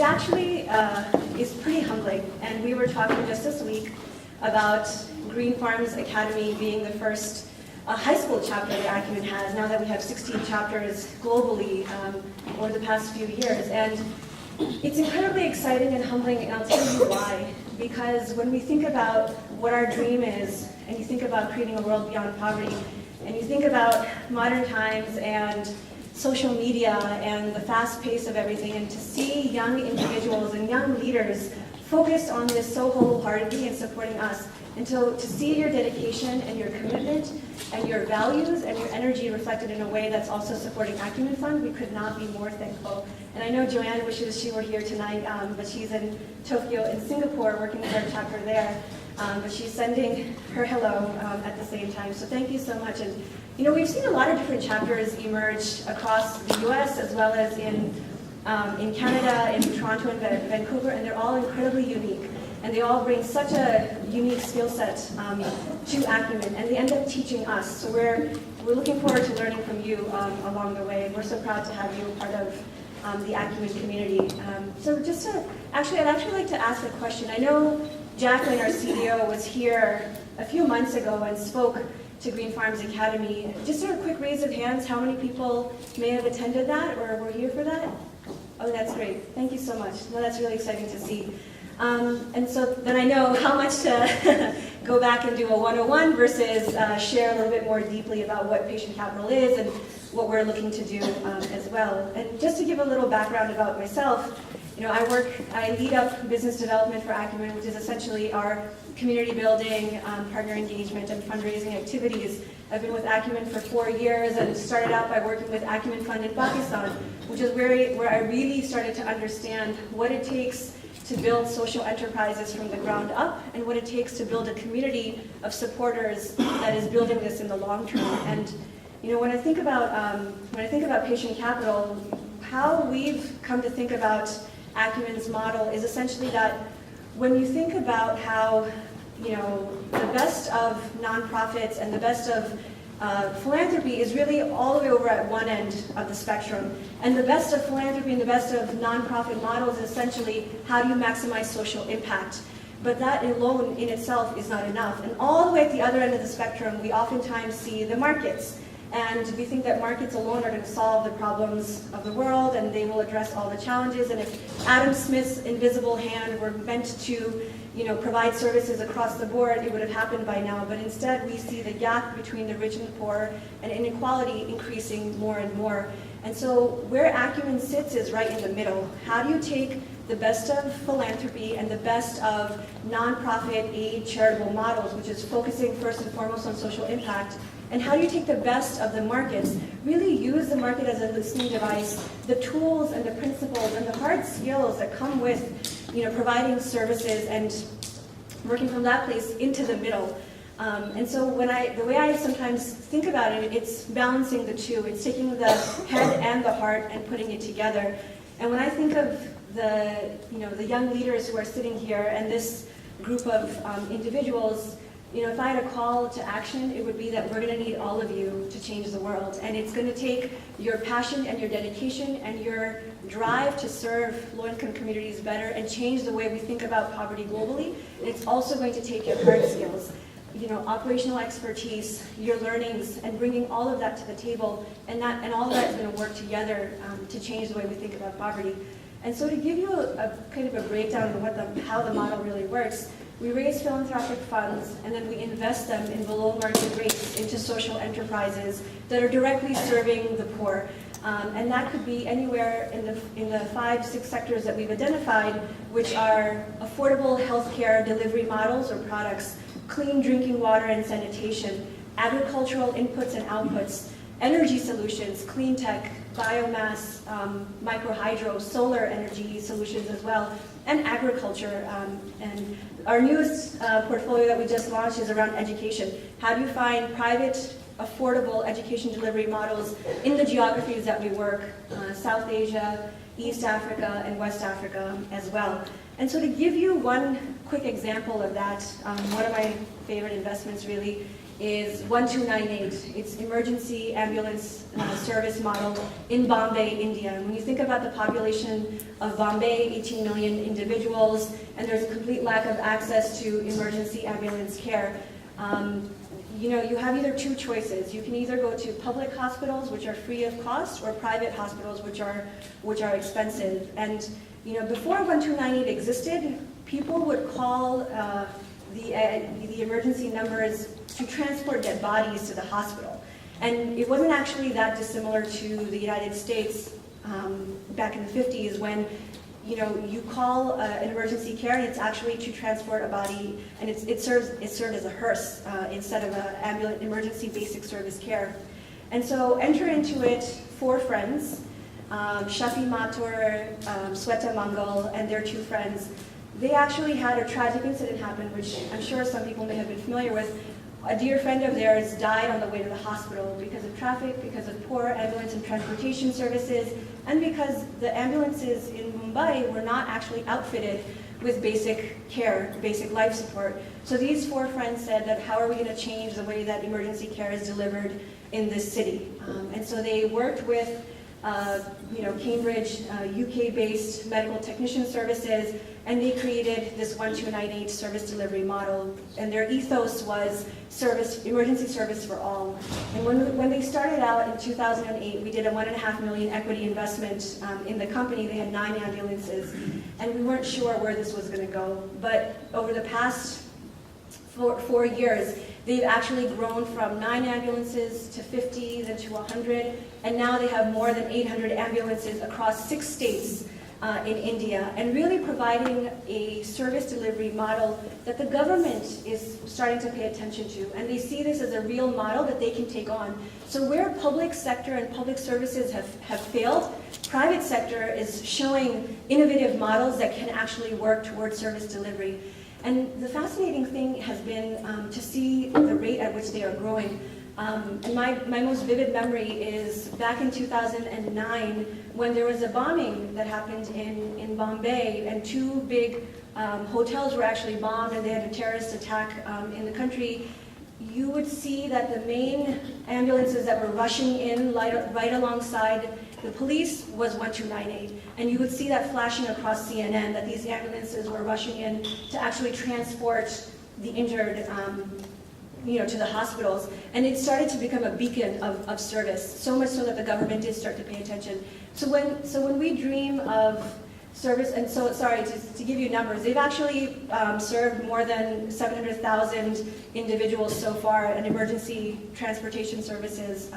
it actually is pretty humbling. And we were talking just this week about Green Farms Academy being the first high school chapter that Acumen has, now that we have 16 chapters globally over the past few years. And it's incredibly exciting and humbling, and I'll tell you why. Because when we think about what our dream is, and you think about creating a world beyond poverty, and you think about modern times and social media and the fast pace of everything, and to see young individuals and young leaders focused on this so wholeheartedly and supporting us, and to see your dedication and your commitment and your values and your energy reflected in a way that's also supporting Acumen Fund, we could not be more thankful. And I know Joanne wishes she were here tonight, but she's in Tokyo and Singapore working with our chapter there. But she's sending her hello at the same time. So thank you so much. And you know, we've seen a lot of different chapters emerge across the U.S. as well as in Canada, in Toronto and Vancouver, and they're all incredibly unique. And they all bring such a unique skill set to Acumen, and they end up teaching us. So we're looking forward to learning from you along the way. And we're so proud to have you a part of the Acumen community. So just to, I'd actually like to ask a question. I know Jacqueline, our CDO, was here a few months ago and spoke to Green Farms Academy. Just a quick raise of hands, how many people may have attended that or were here for that? Oh, that's great. Thank you so much. No, that's really exciting to see. And so then I know how much to go back and do a 101 versus share a little bit more deeply about what patient capital is and what we're looking to do as well. And just to give a little background about myself, you know, I lead up business development for Acumen, which is essentially our community building, partner engagement, and fundraising activities. I've been with Acumen for 4 years and started out by working with Acumen Fund in Pakistan, which is where I really started to understand what it takes to build social enterprises from the ground up, and what it takes to build a community of supporters that is building this in the long term. And you know, when I think about patient capital, how we've come to think about Acumen's model is essentially that when you think about how, you know, the best of nonprofits and the best of philanthropy is really all the way over at one end of the spectrum. And the best of philanthropy and the best of nonprofit models is essentially how do you maximize social impact. But that alone in itself is not enough. And all the way at the other end of the spectrum, we oftentimes see the markets. And we think that markets alone are going to solve the problems of the world, and they will address all the challenges. And if Adam Smith's invisible hand were meant to, you know, provide services across the board, it would have happened by now. But instead, we see the gap between the rich and the poor and inequality increasing more and more. And so where Acumen sits is right in the middle. How do you take the best of philanthropy and the best of nonprofit aid charitable models, which is focusing first and foremost on social impact, and how do you take the best of the markets, really use the market as a listening device, the tools and the principles and the hard skills that come with, you know, providing services and working from that place into the middle. And so the way I sometimes think about it, it's balancing the two. It's taking the head and the heart and putting it together. And when I think of the young leaders who are sitting here and this group of individuals, you know, if I had a call to action, it would be that we're going to need all of you to change the world. And it's going to take your passion and your dedication and your drive to serve low-income communities better and change the way we think about poverty globally. And it's also going to take your hard skills, you know, operational expertise, your learnings, and bringing all of that to the table. And all of that is going to work together to change the way we think about poverty. And so to give you a kind of a breakdown of how the model really works, we raise philanthropic funds, and then we invest them in below market rates into social enterprises that are directly serving the poor. And that could be anywhere in the 5 to 6 sectors that we've identified, which are affordable healthcare delivery models or products, clean drinking water and sanitation, agricultural inputs and outputs, energy solutions, clean tech, biomass, microhydro, solar energy solutions as well, and agriculture. And our newest portfolio that we just launched is around education. How do you find private, affordable education delivery models in the geographies that we work, South Asia, East Africa, and West Africa as well. And so to give you one quick example of that, one of my favorite investments really is 1298. It's emergency ambulance service model in Bombay, India. And when you think about the population of Bombay, 18 million individuals, and there's a complete lack of access to emergency ambulance care, you have either two choices. You can either go to public hospitals, which are free of cost, or private hospitals, which are expensive. And before 1298 existed, people would call the emergency numbers to transport dead bodies to the hospital. And it wasn't actually that dissimilar to the United States back in the 50s when you call an emergency care and it's actually to transport a body, and it served as a hearse instead of an emergency basic service care. And so enter into it four friends, Shafi Mathur, Sweta Mangal, and their two friends. They actually had a tragic incident happen, which I'm sure some people may have been familiar with. A dear friend of theirs died on the way to the hospital because of traffic, because of poor ambulance and transportation services, and because the ambulances in Mumbai were not actually outfitted with basic care, basic life support. So these four friends said that how are we going to change the way that emergency care is delivered in this city? And so they worked with Cambridge, UK-based medical technician services, and they created this 1298 service delivery model. And their ethos was emergency service for all. And when they started out in 2008, we did a $1.5 million equity investment in the company. They had 9 ambulances, and we weren't sure where this was going to go. But over the past 4 years, they've actually grown from 9 ambulances to 50, then to 100, and now they have more than 800 ambulances across 6 states in India, and really providing a service delivery model that the government is starting to pay attention to, and they see this as a real model that they can take on. So where public sector and public services have failed, private sector is showing innovative models that can actually work towards service delivery. And the fascinating thing has been to see the rate at which they are growing. And my most vivid memory is back in 2009 when there was a bombing that happened in Bombay, and 2 big hotels were actually bombed, and they had a terrorist attack in the country. You would see that the main ambulances that were rushing in right alongside the police was 1298. And you would see that flashing across CNN, that these ambulances were rushing in to actually transport the injured to the hospitals. And it started to become a beacon of service, so much so that the government did start to pay attention. So when we dream of service, and so, sorry, to give you numbers, they've actually served more than 700,000 individuals so far in emergency transportation services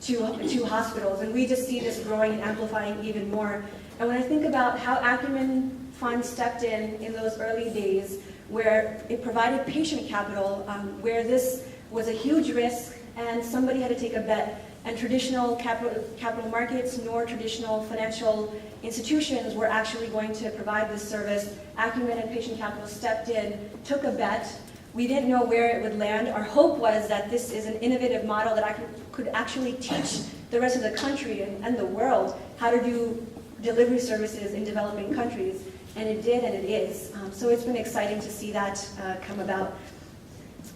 to hospitals, and we just see this growing and amplifying even more. And when I think about how Acumen Fund stepped in those early days, where it provided patient capital, where this was a huge risk and somebody had to take a bet, and traditional capital markets nor traditional financial institutions were actually going to provide this service. Acumen and Patient Capital stepped in, took a bet. We didn't know where it would land. Our hope was that this is an innovative model that I could actually teach the rest of the country and the world how to do delivery services in developing countries. And it did, and it is. So it's been exciting to see that come about.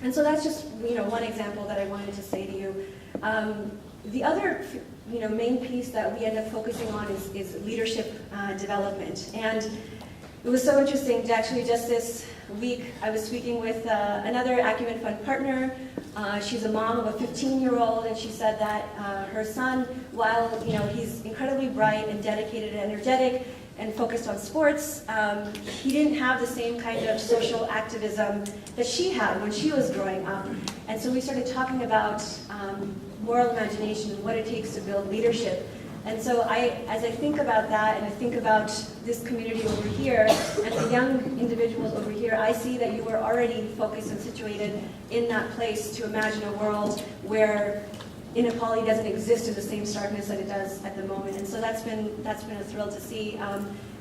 And so that's just one example that I wanted to say to you. The other main piece that we end up focusing on is leadership development. And it was so interesting to actually just this week, I was speaking with another Acumen Fund partner. She's a mom of a 15-year-old, and she said that her son, while he's incredibly bright and dedicated and energetic and focused on sports, he didn't have the same kind of social activism that she had when she was growing up. And so we started talking about moral imagination and what it takes to build leadership. And so as I think about that, and I think about this community over here, and the young individuals over here, I see that you are already focused and situated in that place to imagine a world where inequality doesn't exist in the same starkness that it does at the moment. And so that's been a thrill to see.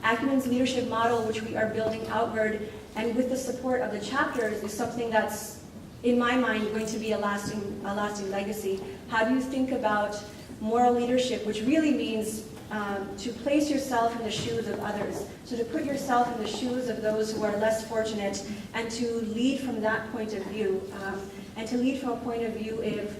Acumen's leadership model, which we are building outward, and with the support of the chapters, is something that's, in my mind, going to be a lasting legacy. How do you think about moral leadership, which really means to place yourself in the shoes of others, so to put yourself in the shoes of those who are less fortunate, and to lead from that point of view. and to lead from a point of view if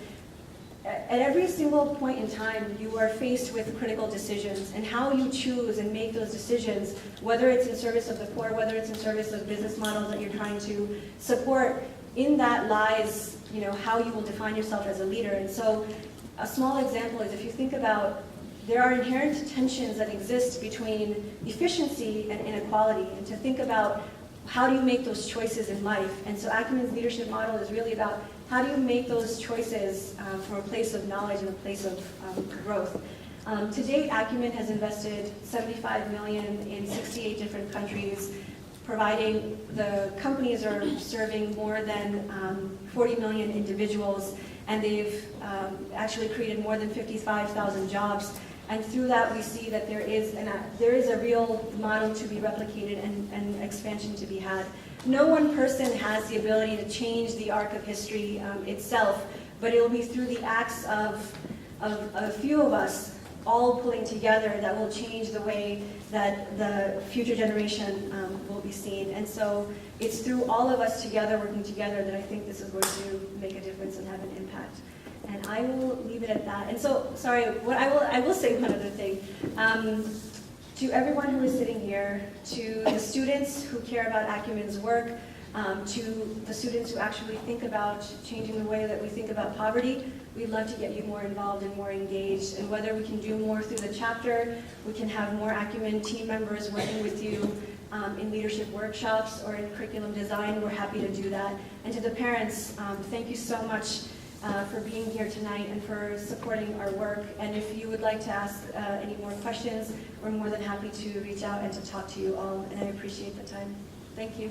at every single point in time you are faced with critical decisions, and how you choose and make those decisions, whether it's in service of the poor, whether it's in service of business models that you're trying to support, in that lies, you know, how you will define yourself as a leader. And so a small example is, if you think about, there are inherent tensions that exist between efficiency and inequality, and to think about how do you make those choices in life. And so Acumen's leadership model is really about how do you make those choices from a place of knowledge and a place of growth. To date, Acumen has invested $75 million in 68 different countries, providing, the companies are serving more than 40 million individuals, and they've actually created more than 55,000 jobs. And through that, we see that there is a real model to be replicated and expansion to be had. No one person has the ability to change the arc of history itself, but it will be through the acts of a few of us all pulling together that will change the way that the future generation will be seen. And so it's through all of us together, working together, that I think this is going to make a difference and have an impact. And I will leave it at that. And so, sorry, I will say one other thing. To everyone who is sitting here, to the students who care about Acumen's work, to the students who actually think about changing the way that we think about poverty, we'd love to get you more involved and more engaged. And whether we can do more through the chapter, we can have more Acumen team members working with you in leadership workshops or in curriculum design, we're happy to do that. And to the parents, thank you so much for being here tonight and for supporting our work. And if you would like to ask any more questions, we're more than happy to reach out and to talk to you all, and I appreciate the time. Thank you.